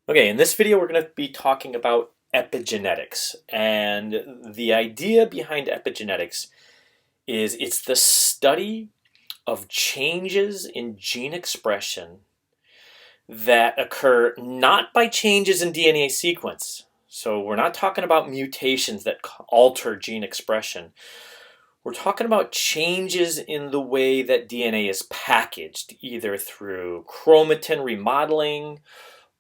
Okay, in this video we're going to be talking about epigenetics. And the idea behind epigenetics is it's the study of changes in gene expression that occur not by changes in DNA sequence. So we're not talking about mutations that alter gene expression. We're talking about changes in the way that DNA is packaged, either through chromatin remodeling,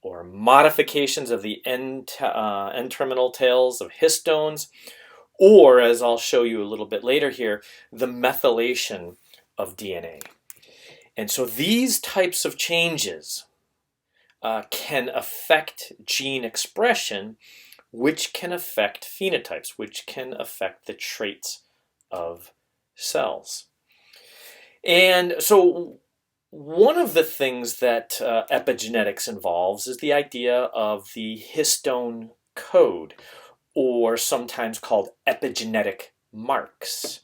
or modifications of the N-terminal tails of histones, or, as I'll show you a little bit later here, the methylation of DNA. And so these types of changes can affect gene expression, which can affect phenotypes, which can affect the traits of cells. And so one of the things that epigenetics involves is the idea of the histone code, or sometimes called epigenetic marks.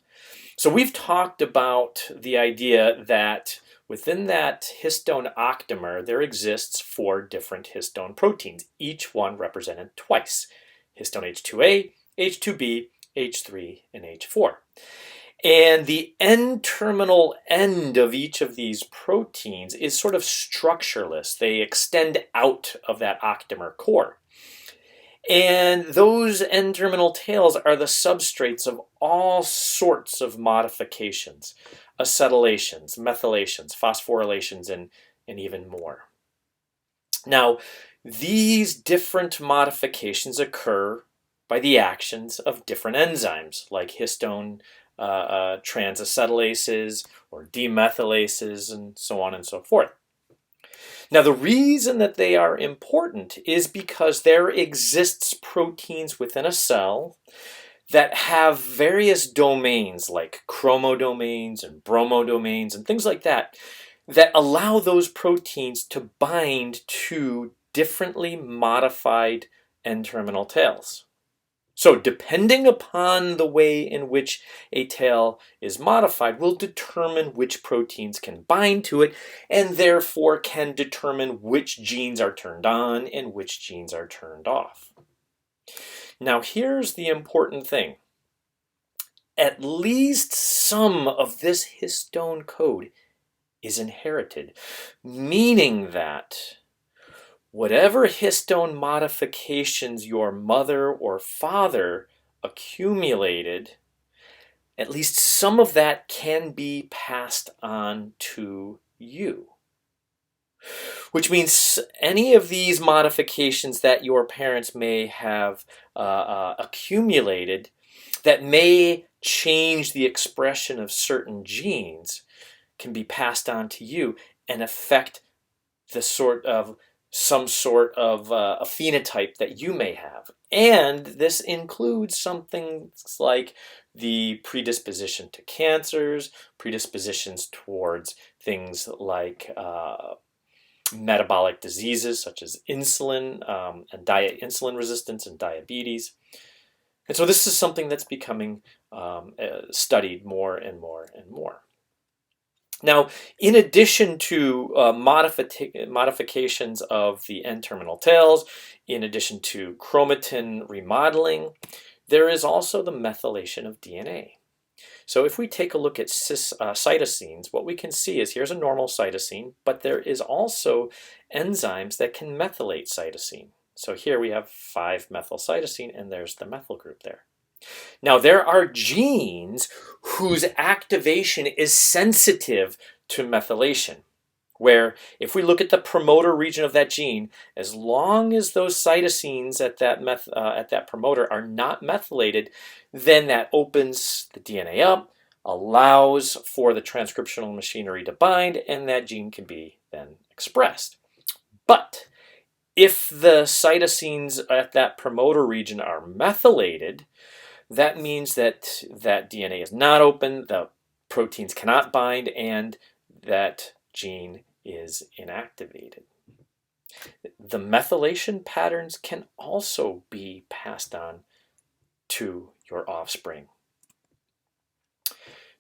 So we've talked about the idea that within that histone octamer there exists 4 different histone proteins, each one represented twice: histone H2A, H2B, H3, and H4. And the N-terminal end of each of these proteins is sort of structureless. They extend out of that octamer core. And those N-terminal tails are the substrates of all sorts of modifications: acetylations, methylations, phosphorylations, and even more. Now, these different modifications occur by the actions of different enzymes, like histone transacetylases or demethylases, and so on and so forth. Now, the reason that they are important is because there exists proteins within a cell that have various domains, like chromodomains and bromodomains and things like that, that allow those proteins to bind to differently modified N-terminal tails. So depending upon the way in which a tail is modified will determine which proteins can bind to it, and therefore can determine which genes are turned on and which genes are turned off. Now here's the important thing. At least some of this histone code is inherited, meaning that whatever histone modifications your mother or father accumulated, at least some of that can be passed on to you. Which means any of these modifications that your parents may have accumulated that may change the expression of certain genes can be passed on to you and affect the some sort of a phenotype that you may have. And this includes something like the predisposition to cancers, predispositions towards things like metabolic diseases such as insulin and insulin resistance and diabetes. And so this is something that's becoming studied more and more and more. Now, in addition to modifications of the N-terminal tails, in addition to chromatin remodeling, there is also the methylation of DNA. So if we take a look at cytosines, what we can see is here's a normal cytosine, but there is also enzymes that can methylate cytosine. So here we have 5-methylcytosine, and there's the methyl group there. Now, there are genes whose activation is sensitive to methylation, where if we look at the promoter region of that gene, as long as those cytosines at that promoter are not methylated, then that opens the DNA up, allows for the transcriptional machinery to bind, and that gene can be then expressed. But if the cytosines at that promoter region are methylated, that means that that DNA is not open, the proteins cannot bind, and that gene is inactivated. The methylation patterns can also be passed on to your offspring.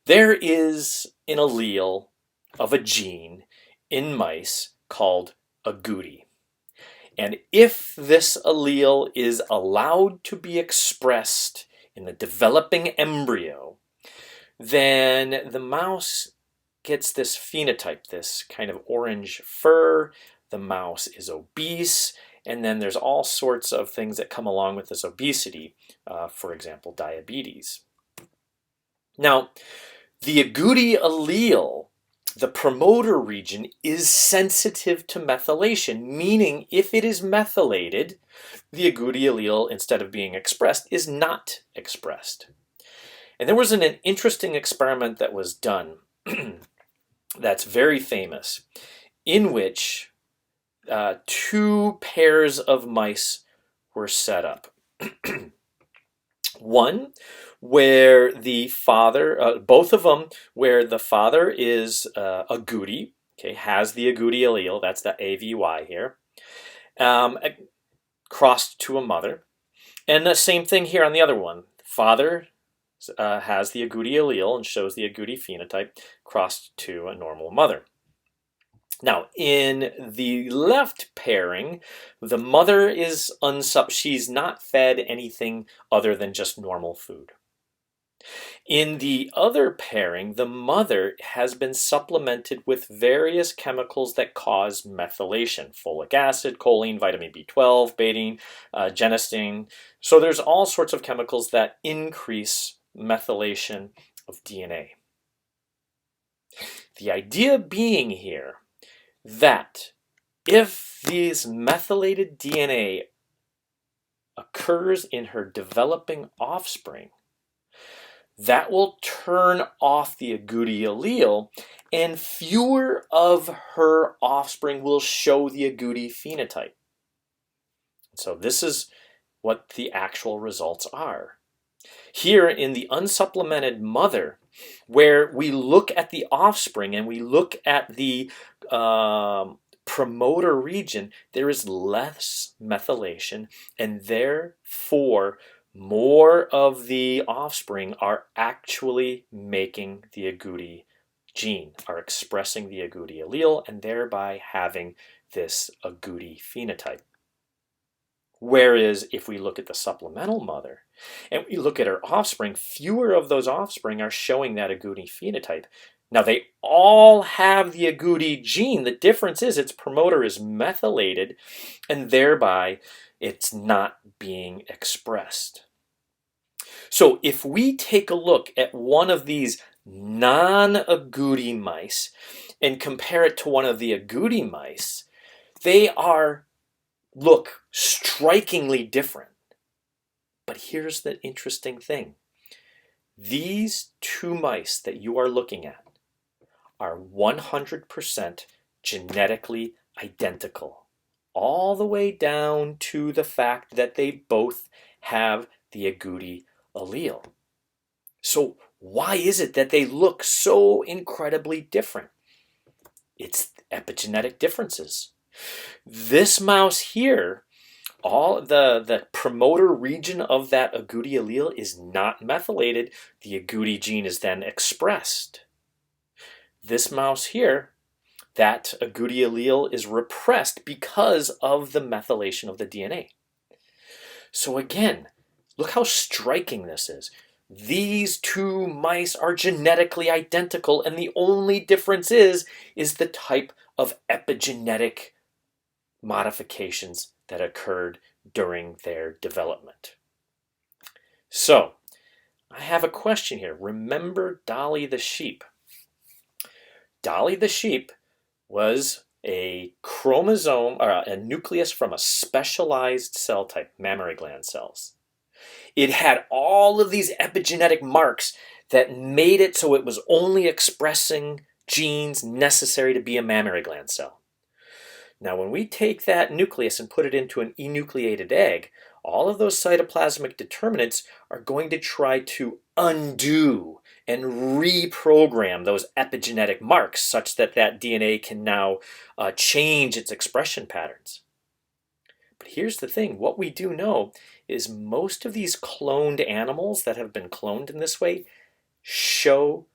There is an allele of a gene in mice called Agouti. And if this allele is allowed to be expressed in the developing embryo, then the mouse gets this phenotype, this kind of orange fur. The mouse is obese, and then there's all sorts of things that come along with this obesity, for example, diabetes. Now, the agouti allele, the promoter region, is sensitive to methylation, meaning if it is methylated, the agouti allele, instead of being expressed, is not expressed. And there was an interesting experiment that was done that's very famous, in which 2 pairs of mice were set up. One where the father, both of them where the father is agouti, okay, has the agouti allele, that's the AVY here, crossed to a mother. And the same thing here on the other one. Father has the agouti allele and shows the agouti phenotype crossed to a normal mother. Now, in the left pairing, the mother is she's not fed anything other than just normal food. In the other pairing, the mother has been supplemented with various chemicals that cause methylation: folic acid, choline, vitamin B12, betaine, genistein. So there's all sorts of chemicals that increase methylation of DNA. The idea being here that if this methylated DNA occurs in her developing offspring, that will turn off the agouti allele, and fewer of her offspring will show the agouti phenotype. So this is what the actual results are. Here in the unsupplemented mother, where we look at the offspring and we look at the promoter region, there is less methylation, and therefore more of the offspring are actually making the agouti gene, are expressing the agouti allele, and thereby having this agouti phenotype. Whereas if we look at the supplemental mother and we look at her offspring, fewer of those offspring are showing that agouti phenotype. Now, they all have the agouti gene. The difference is its promoter is methylated, and thereby it's not being expressed. So if we take a look at one of these non-agouti mice and compare it to one of the agouti mice, they look strikingly different. But here's the interesting thing. These 2 mice that you are looking at are 100% genetically identical, all the way down to the fact that they both have the agouti allele. So why is it that they look so incredibly different? It's epigenetic differences. This mouse here, all the promoter region of that agouti allele is not methylated. The agouti gene is then expressed. This mouse here, that agouti allele is repressed because of the methylation of the DNA. So again, look how striking this is. These 2 mice are genetically identical, and the only difference is the type of epigenetic modifications that occurred during their development. So, I have a question here. Remember Dolly the sheep. Dolly the sheep was a chromosome, or a nucleus from a specialized cell type, mammary gland cells. It had all of these epigenetic marks that made it so it was only expressing genes necessary to be a mammary gland cell. Now, when we take that nucleus and put it into an enucleated egg, all of those cytoplasmic determinants are going to try to undo and reprogram those epigenetic marks such that that DNA can now change its expression patterns. But here's the thing. What we do know is most of these cloned animals that have been cloned in this way show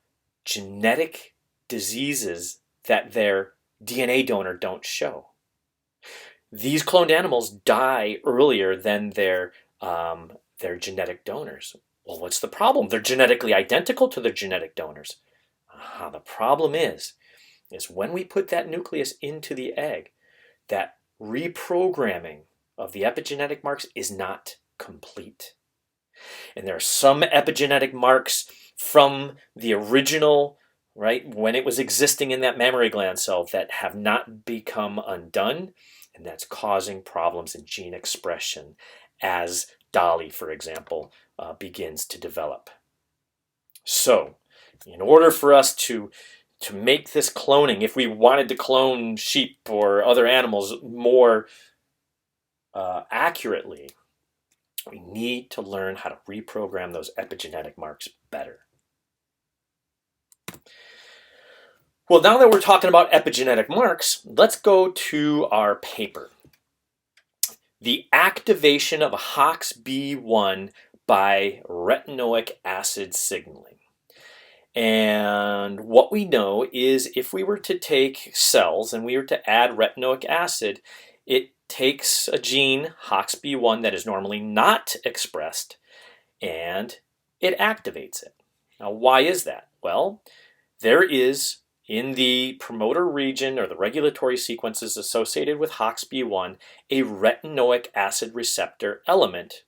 genetic diseases that their DNA donor don't show. these cloned animals die earlier than their genetic donors. Well, what's the problem? They're genetically identical to their genetic donors. The problem is when we put that nucleus into the egg, that reprogramming of the epigenetic marks is not complete. And there are some epigenetic marks from the original, right, when it was existing in that mammary gland cell that have not become undone, and that's causing problems in gene expression as Dolly, for example, begins to develop. So, in order for us to make this cloning, if we wanted to clone sheep or other animals more accurately, we need to learn how to reprogram those epigenetic marks better. Well, now that we're talking about epigenetic marks, let's go to our paper. The activation of HOXB1 by retinoic acid signaling. And what we know is if we were to take cells and we were to add retinoic acid, it takes a gene, HOXB1, that is normally not expressed, and it activates it. Now, why is that? Well, there is in the promoter region or the regulatory sequences associated with HOXB1 a retinoic acid receptor element,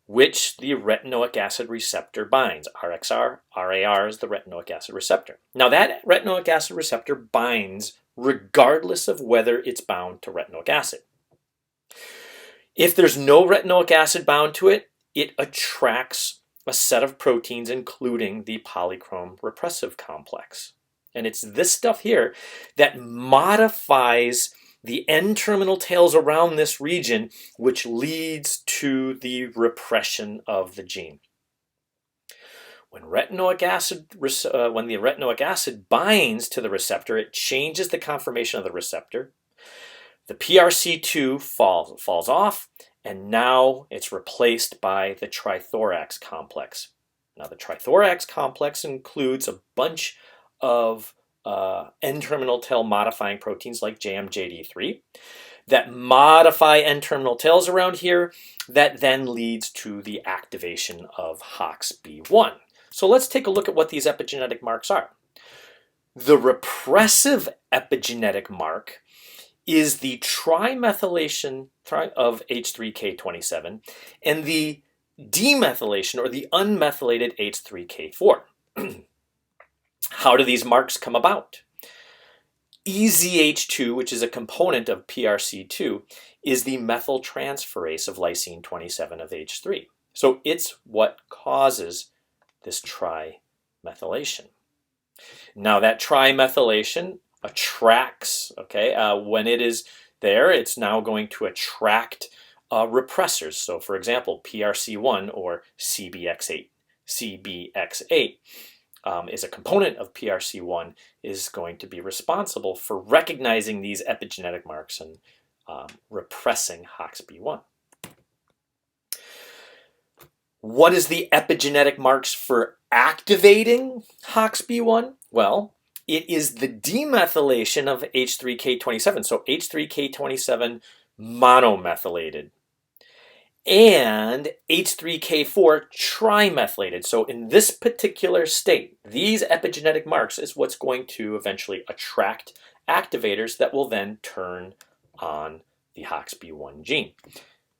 which the retinoic acid receptor binds. RXR, RAR is the retinoic acid receptor. Now that retinoic acid receptor binds regardless of whether it's bound to retinoic acid. If there's no retinoic acid bound to it, it attracts a set of proteins including the polychrome repressive complex. And it's this stuff here that modifies the N-terminal tails around this region, which leads to the repression of the gene. When the retinoic acid binds to the receptor, it changes the conformation of the receptor. The PRC2 falls off, and now it's replaced by the trithorax complex. Now, the trithorax complex includes a bunch of N-terminal tail modifying proteins like JMJD3 that modify N-terminal tails around here that then leads to the activation of HOXB1. So let's take a look at what these epigenetic marks are. The repressive epigenetic mark is the trimethylation of H3K27 and the demethylation or the unmethylated H3K4. How do these marks come about? EZH2, which is a component of PRC2, is the methyltransferase of lysine 27 of H3. So it's what causes this trimethylation. Now that trimethylation attracts, when it is there, it's now going to attract repressors. So for example, PRC1 or CBX8 is a component of PRC1, is going to be responsible for recognizing these epigenetic marks and repressing HOXB1. What is the epigenetic marks for activating HOXB1? Well, it is the demethylation of H3K27, so H3K27 monomethylated, and H3K4 trimethylated. So in this particular state, these epigenetic marks is what's going to eventually attract activators that will then turn on the HOXB1 gene.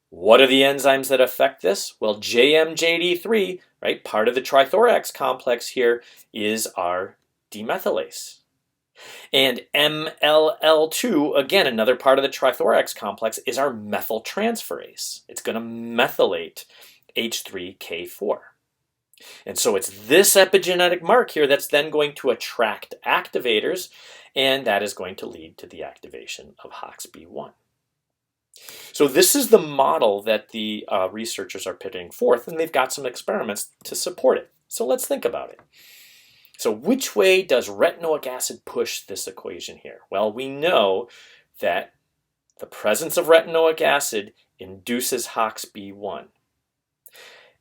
What are the enzymes that affect this? Well, JMJD3, right, part of the trithorax complex here, is our demethylase. And MLL2, again, another part of the trithorax complex, is our methyltransferase. It's going to methylate H3K4. And so it's this epigenetic mark here that's then going to attract activators, and that is going to lead to the activation of HOXB1. So this is the model that the researchers are putting forth, and they've got some experiments to support it. So let's think about it. So which way does retinoic acid push this equation here? Well, we know that the presence of retinoic acid induces HOXB1.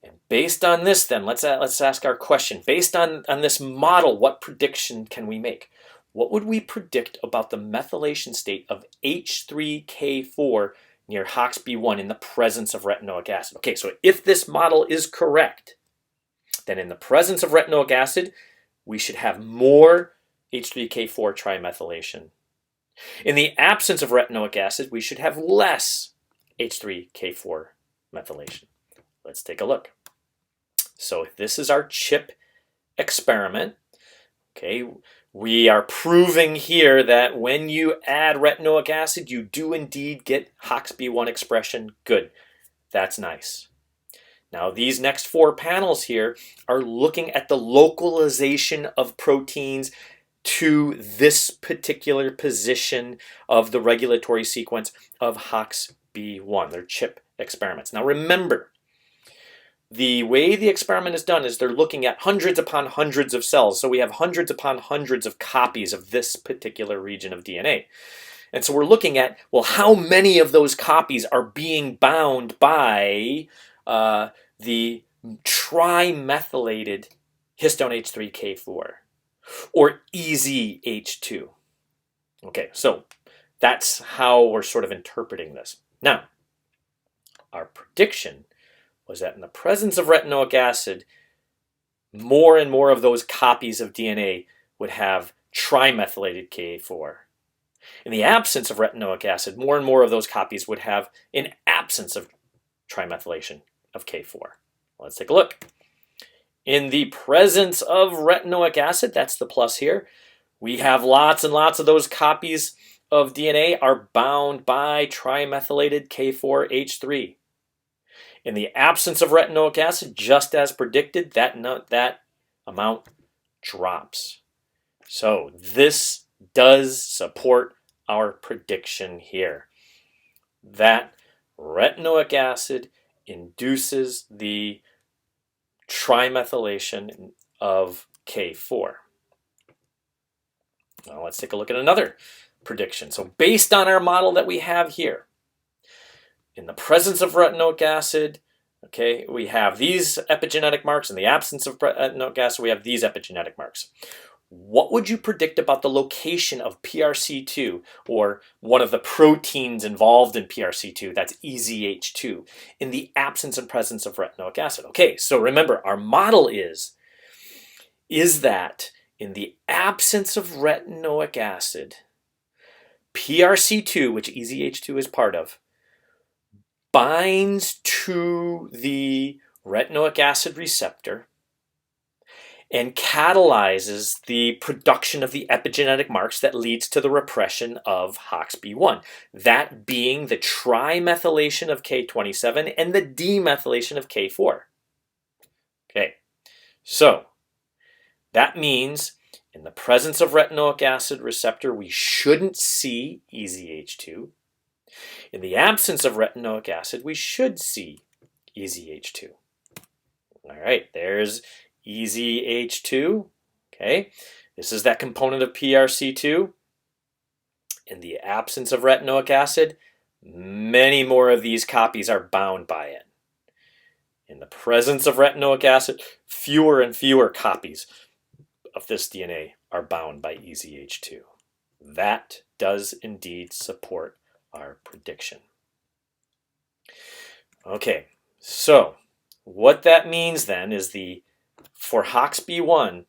And based on this then, let's ask our question. Based on this model, what prediction can we make? what would we predict about the methylation state of H3K4 near HOXB1 in the presence of retinoic acid? Okay, so if this model is correct, then in the presence of retinoic acid, we should have more H3K4 trimethylation. In the absence of retinoic acid, we should have less H3K4 methylation. Let's take a look. So this is our CHIP experiment. Okay, we are proving here that when you add retinoic acid, you do indeed get HOXB1 expression. Good, that's nice. Now these next 4 panels here are looking at the localization of proteins to this particular position of the regulatory sequence of HOXB1. They're CHIP experiments. Now remember, the way the experiment is done is they're looking at hundreds upon hundreds of cells. So we have hundreds upon hundreds of copies of this particular region of DNA. And so we're looking at, well, how many of those copies are being bound by the trimethylated histone H3K4 or EZH2. Okay, so that's how we're sort of interpreting this. Now, our prediction was that in the presence of retinoic acid, more and more of those copies of DNA would have trimethylated K4. In the absence of retinoic acid, more and more of those copies would have an absence of trimethylation of K4. Let's take a look. In the presence of retinoic acid, that's the plus here, we have lots and lots of those copies of DNA are bound by trimethylated K4H3. In the absence of retinoic acid, just as predicted, that amount drops. So this does support our prediction here that retinoic acid induces the trimethylation of K4. Now let's take a look at another prediction. So based on our model that we have here, in the presence of retinoic acid, okay, we have these epigenetic marks. In the absence of retinoic acid, we have these epigenetic marks. What would you predict about the location of PRC2, or one of the proteins involved in PRC2, that's EZH2, in the absence and presence of retinoic acid? Okay, so remember, our model is that in the absence of retinoic acid, PRC2, which EZH2 is part of, binds to the retinoic acid receptor and catalyzes the production of the epigenetic marks that leads to the repression of HOXB1, that being the trimethylation of K27 and the demethylation of K4. Okay, so that means in the presence of retinoic acid receptor, we shouldn't see EZH2. In the absence of retinoic acid, we should see EZH2. All right, there's EZH2. Okay, this is that component of PRC2. In the absence of retinoic acid, many more of these copies are bound by it. In the presence of retinoic acid, fewer and fewer copies of this DNA are bound by EZH2. That does indeed support our prediction. Okay, so what that means then is for HOXB1,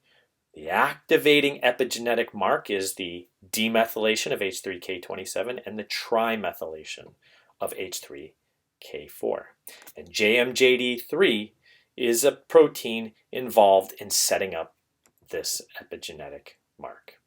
the activating epigenetic mark is the demethylation of H3K27 and the trimethylation of H3K4. And JMJD3 is a protein involved in setting up this epigenetic mark.